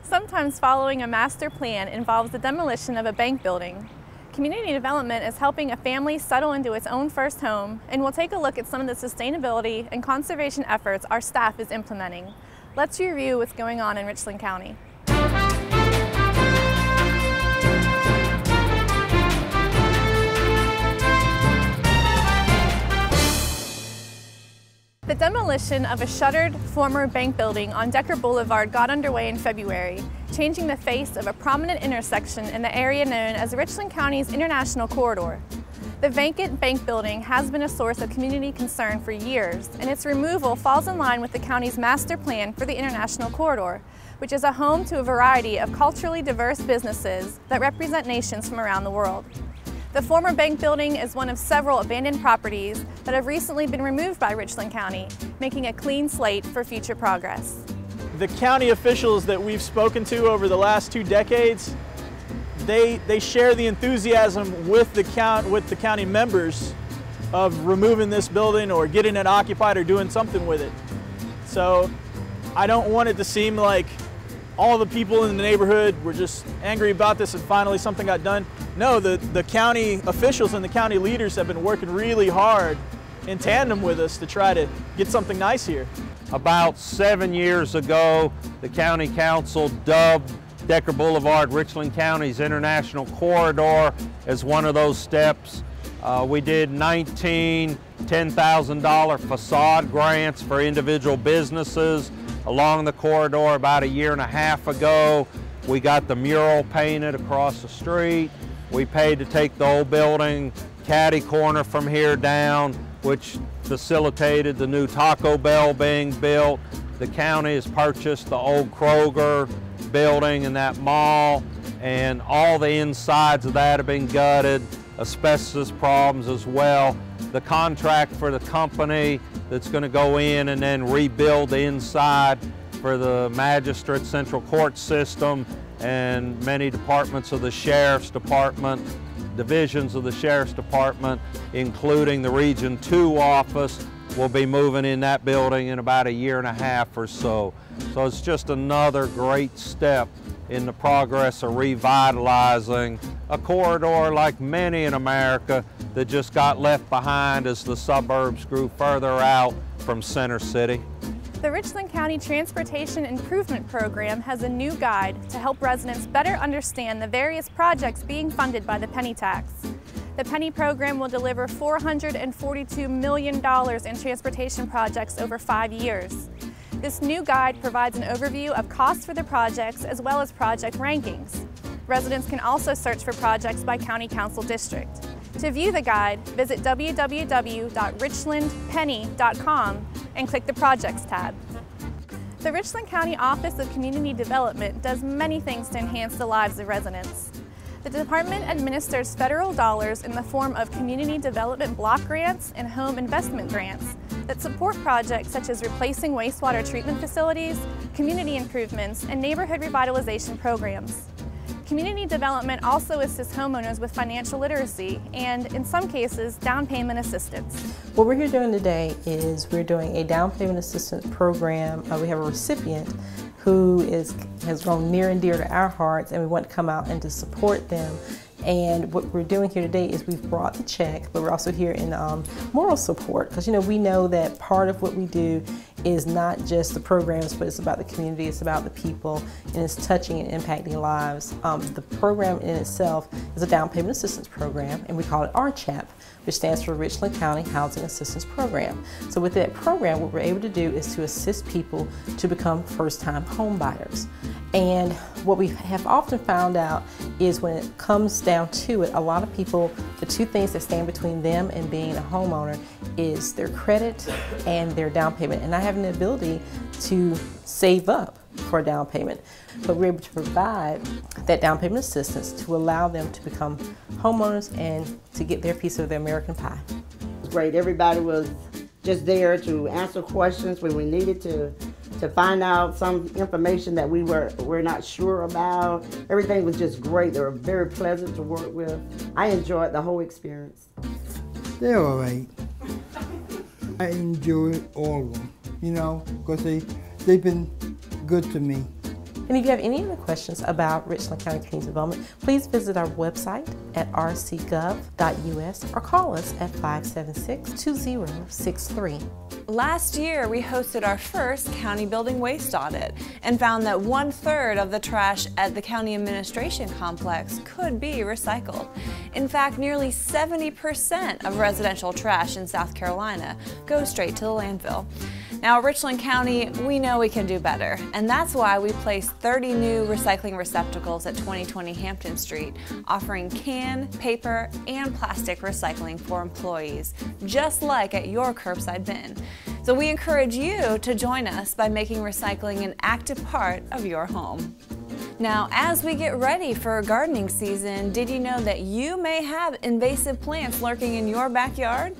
Sometimes following a master plan involves the demolition of a bank building. Community development is helping a family settle into its own first home, and we'll take a look at some of the sustainability and conservation efforts our staff is implementing. Let's review what's going on in Richland County. The demolition of a shuttered former bank building on Decker Boulevard got underway in February, changing the face of a prominent intersection in the area known as Richland County's International Corridor. The vacant bank building has been a source of community concern for years, and its removal falls in line with the county's master plan for the International Corridor, which is a home to a variety of culturally diverse businesses that represent nations from around the world. The former bank building is one of several abandoned properties that have recently been removed by Richland County, making a clean slate for future progress. The county officials that we've spoken to over the last 2 decades, they share the enthusiasm with the county members of removing this building or getting it occupied or doing something with it. So I don't want it to seem like all the people in the neighborhood were just angry about this and finally something got done. No, the county officials and the county leaders have been working really hard in tandem with us to try to get something nice here. About 7 years ago, the county council dubbed Decker Boulevard Richland County's International Corridor as one of those steps. We did 19 $10,000 facade grants for individual businesses along the corridor about 1.5 years ago. We got the mural painted across the street. We paid to take the old building caddy corner from here down, which facilitated the new Taco Bell being built. The county has purchased the old Kroger building in that mall, and all the insides of that have been gutted, asbestos problems as well. The contract for the company that's going to go in and then rebuild the inside for the magistrate central court system and many departments of the sheriff's department, divisions of the sheriff's department, including the Region 2 office, will be moving in that building in about 1.5 years or so. So it's just another great step in the progress of revitalizing a corridor like many in America that just got left behind as the suburbs grew further out from Center City. The Richland County Transportation Improvement Program has a new guide to help residents better understand the various projects being funded by the penny tax. The penny program will deliver $442 million in transportation projects over 5 years. This new guide provides an overview of costs for the projects as well as project rankings. Residents can also search for projects by county council district. To view the guide, visit www.richlandpenny.com and click the Projects tab. The Richland County Office of Community Development does many things to enhance the lives of residents. The department administers federal dollars in the form of community development block grants and home investment grants that support projects such as replacing wastewater treatment facilities, community improvements, and neighborhood revitalization programs. Community development also assists homeowners with financial literacy and, in some cases, down payment assistance. What we're here doing today is we're doing a down payment assistance program. We have a recipient who has grown near and dear to our hearts, and we want to come out and to support them. And what we're doing here today is we've brought the check, but we're also here in moral support, because we know that part of what we do is not just the programs, but it's about the community, it's about the people, and it's touching and impacting lives. The program in itself is a down payment assistance program, and we call it RCHAP, which stands for Richland County Housing Assistance Program. So with that program, what we're able to do is to assist people to become first-time home buyers. And what we have often found out is when it comes down to it, a lot of people, the two things that stand between them and being a homeowner is their credit and their down payment, and not having the ability to save up for a down payment. But we're able to provide that down payment assistance to allow them to become homeowners and to get their piece of the American pie. It was great. Everybody was just there to answer questions when we needed to find out some information that we're not sure about. Everything was just great. They were very pleasant to work with. I enjoyed the whole experience. They're all right. I enjoyed all of them, because they've been good to me. And if you have any other questions about Richland County Community Development, please visit our website at rcgov.us or call us at 576-2063. Last year, we hosted our first county building waste audit and found that 1/3 of the trash at the county administration complex could be recycled. In fact, nearly 70% of residential trash in South Carolina goes straight to the landfill. Now, at Richland County, we know we can do better, and that's why we placed 30 new recycling receptacles at 2020 Hampton Street, offering can, paper, and plastic recycling for employees, just like at your curbside bin. So we encourage you to join us by making recycling an active part of your home. Now, as we get ready for gardening season, did you know that you may have invasive plants lurking in your backyard?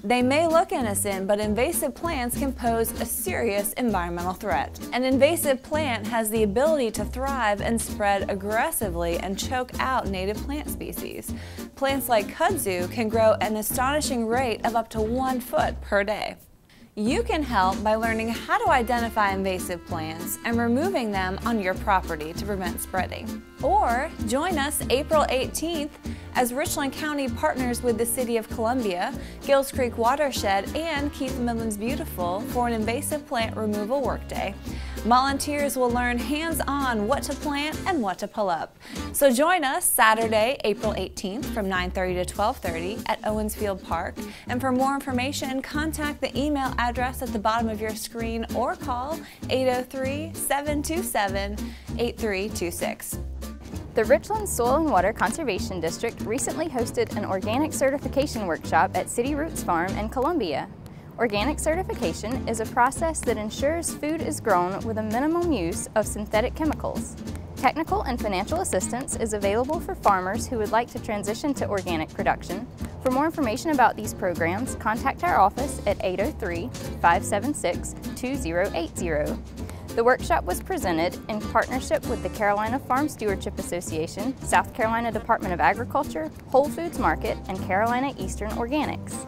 They may look innocent, but invasive plants can pose a serious environmental threat. An invasive plant has the ability to thrive and spread aggressively and choke out native plant species. Plants like kudzu can grow at an astonishing rate of up to 1 foot per day. You can help by learning how to identify invasive plants and removing them on your property to prevent spreading. Or join us April 18th as Richland County partners with the City of Columbia, Gills Creek Watershed, and Keith Midlands Beautiful for an invasive plant removal workday. Volunteers will learn hands-on what to plant and what to pull up. So join us Saturday, April 18th from 9:30 to 12:30 at Owensfield Park. And for more information, contact the email address at the bottom of your screen or call 803-727-8326. The Richland Soil and Water Conservation District recently hosted an organic certification workshop at City Roots Farm in Columbia. Organic certification is a process that ensures food is grown with a minimum use of synthetic chemicals. Technical and financial assistance is available for farmers who would like to transition to organic production. For more information about these programs, contact our office at 803-576-2080. The workshop was presented in partnership with the Carolina Farm Stewardship Association, South Carolina Department of Agriculture, Whole Foods Market, and Carolina Eastern Organics.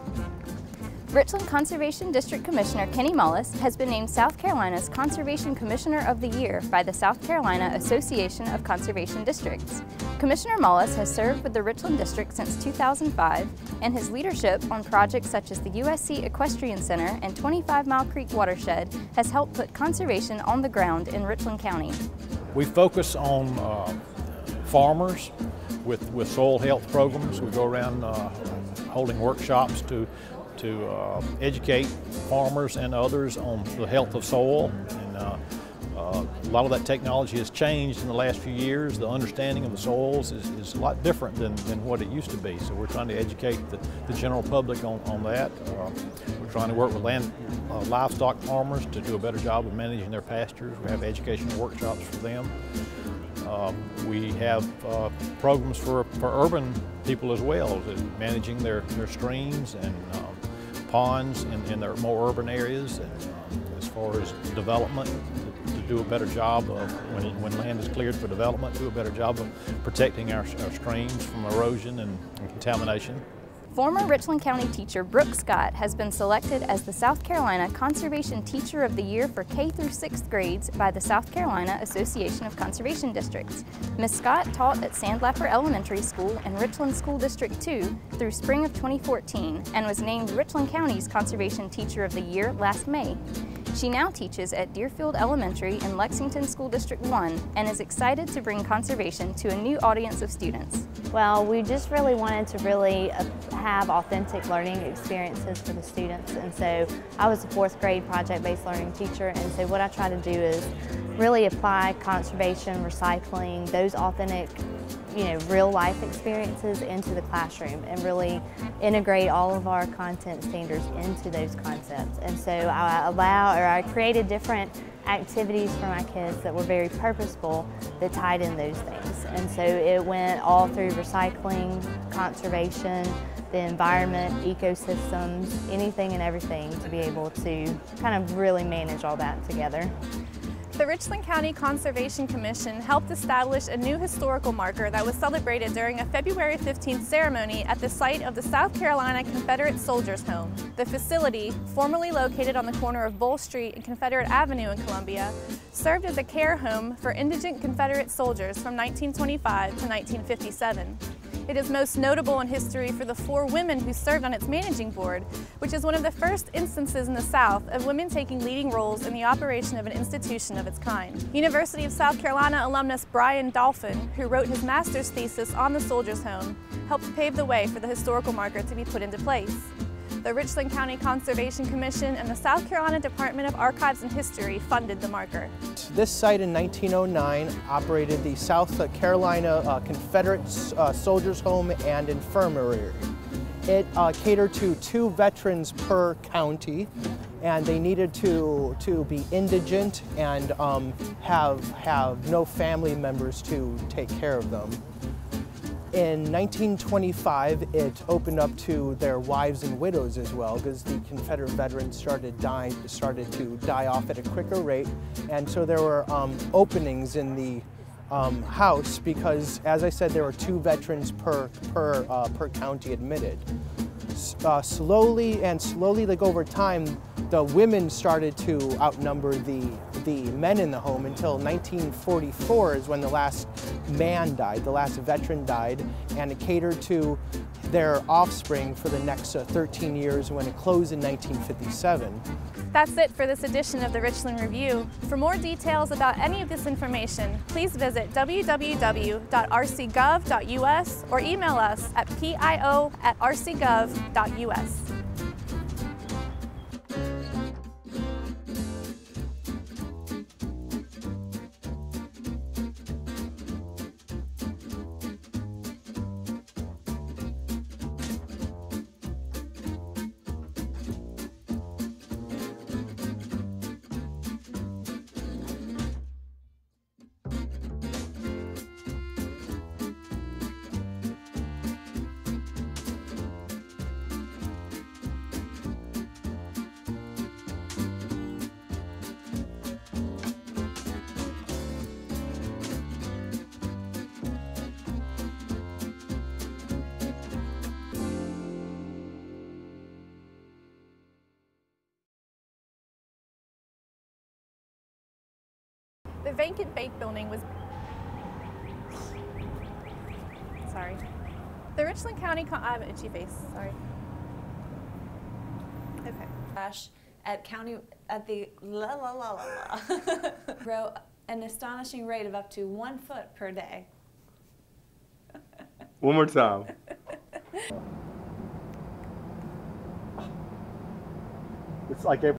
Richland Conservation District Commissioner Kenny Mullis has been named South Carolina's Conservation Commissioner of the Year by the South Carolina Association of Conservation Districts. Commissioner Mullis has served with the Richland District since 2005, and his leadership on projects such as the USC Equestrian Center and 25 Mile Creek Watershed has helped put conservation on the ground in Richland County. We focus on farmers with soil health programs. We go around holding workshops to educate farmers and others on the health of soil. And a lot of that technology has changed in the last few years. The understanding of the soils is a lot different than what it used to be. So we're trying to educate the general public on that. We're trying to work with livestock farmers to do a better job of managing their pastures. We have educational workshops for them. We have programs for urban people as well, managing their streams and ponds in their more urban areas, and as far as development, to do a better job of, when land is cleared for development, do a better job of protecting our streams from erosion and contamination. Former Richland County teacher Brooke Scott has been selected as the South Carolina Conservation Teacher of the Year for K through 6th grades by the South Carolina Association of Conservation Districts. Ms. Scott taught at Sandlapper Elementary School in Richland School District 2 through spring of 2014 and was named Richland County's Conservation Teacher of the Year last May. She now teaches at Deerfield Elementary in Lexington School District 1 and is excited to bring conservation to a new audience of students. Well, we just really wanted to have authentic learning experiences for the students, and so I was a 4th grade project-based learning teacher, and so what I try to do is really apply conservation, recycling, those authentic, real life experiences into the classroom and really integrate all of our content standards into those concepts. And so I created different activities for my kids that were very purposeful that tied in those things. And so it went all through recycling, conservation, the environment, ecosystems, anything and everything to be able to kind of really manage all that together. The Richland County Conservation Commission helped establish a new historical marker that was celebrated during a February 15th ceremony at the site of the South Carolina Confederate Soldiers' Home. The facility, formerly located on the corner of Bull Street and Confederate Avenue in Columbia, served as a care home for indigent Confederate soldiers from 1925 to 1957. It is most notable in history for the 4 women who served on its managing board, which is one of the first instances in the South of women taking leading roles in the operation of an institution of its kind. University of South Carolina alumnus Brian Dolphin, who wrote his master's thesis on the Soldiers' Home, helped pave the way for the historical marker to be put into place. The Richland County Conservation Commission and the South Carolina Department of Archives and History funded the marker. This site in 1909 operated the South Carolina Confederate Soldiers' Home and Infirmary. It catered to 2 veterans per county, and they needed to be indigent and have no family members to take care of them. In 1925, it opened up to their wives and widows as well, because the Confederate veterans started to die off at a quicker rate, and so there were openings in the house because, as I said, there were 2 veterans per county admitted. Slowly, like over time, the women started to outnumber the men in the home until 1944 is when the last man died, the last veteran died, and it catered to their offspring for the next 13 years when it closed in 1957. That's it for this edition of the Richland Review. For more details about any of this information, please visit www.rcgov.us or email us at pio@rcgov.us. The vacant bank building was... Sorry. The Richland County... I have an itchy face, sorry. Okay. At the grow an astonishing rate of up to 1 foot per day. One more time. It's like every